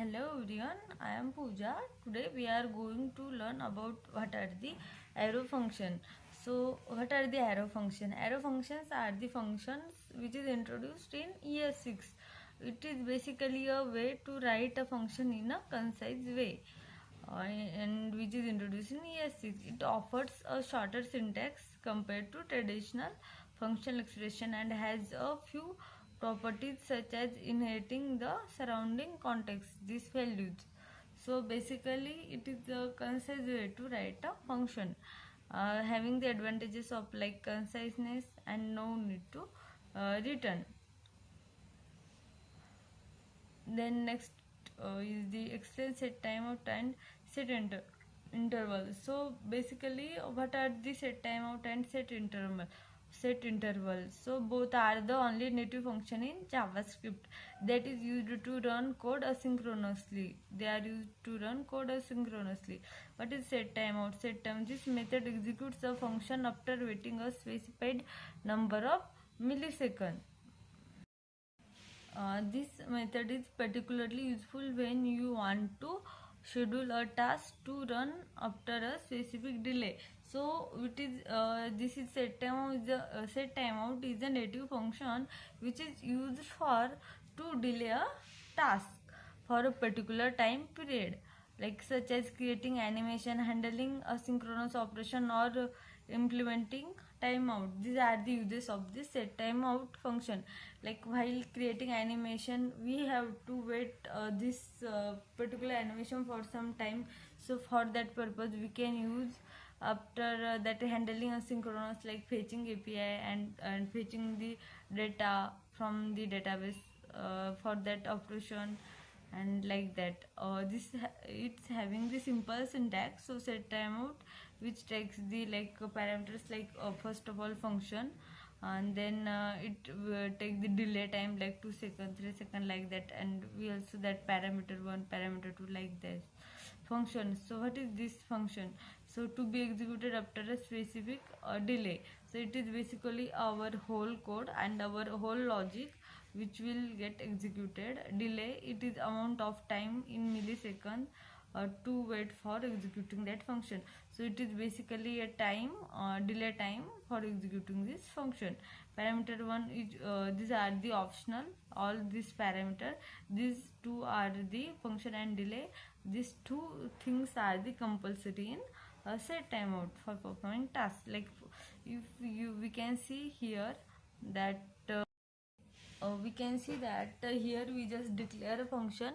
Hello everyone, I am Pooja. Today we are going to learn about what are the arrow function. So what are the arrow function? Arrow functions are the functions which is introduced in year 6. It is basically a way to write a function in a concise way and which is introduced in year 6. It offers a shorter syntax compared to traditional functional expression and has a few properties such as inheriting the surrounding context, these values. So basically it is a concise way to write a function, having the advantages of like conciseness and no need to return. Then next is the explain set timeout and interval. So basically what are the set timeout and set interval? So both are the only native function in JavaScript that is used to run code asynchronously. They are used to run code asynchronously. What is set timeout? This method executes a function after waiting a specified number of milliseconds. This method is particularly useful when you want to schedule a task to run after a specific delay. So it is this is set timeout is a native function which is used for to delay a task for a particular time period, like such as creating animation, handling asynchronous operation, or implementing timeout. These are the uses of this set timeout function. Like while creating animation, we have to wait this particular animation for some time. So for that purpose, we can use after that handling asynchronous, like fetching API and fetching the data from the database for that operation, and like that. It's having the simple syntax. So set timeout, which takes the like parameters like first of all function, and then it take the delay time like 2 seconds, 3 seconds, like that, and we also that parameter 1, parameter 2, like this function. So what is this function? So to be executed after a specific delay. So it is basically our whole code and our whole logic which will get executed. Delay, it is amount of time in milliseconds to wait for executing that function. So it is basically a time delay time for executing this function. Parameter 1 is these are the optional, all these parameter, these two are the function and delay. These two things are the compulsory in set timeout for performing tasks. Like if we can see here that we can see that here we just declare a function.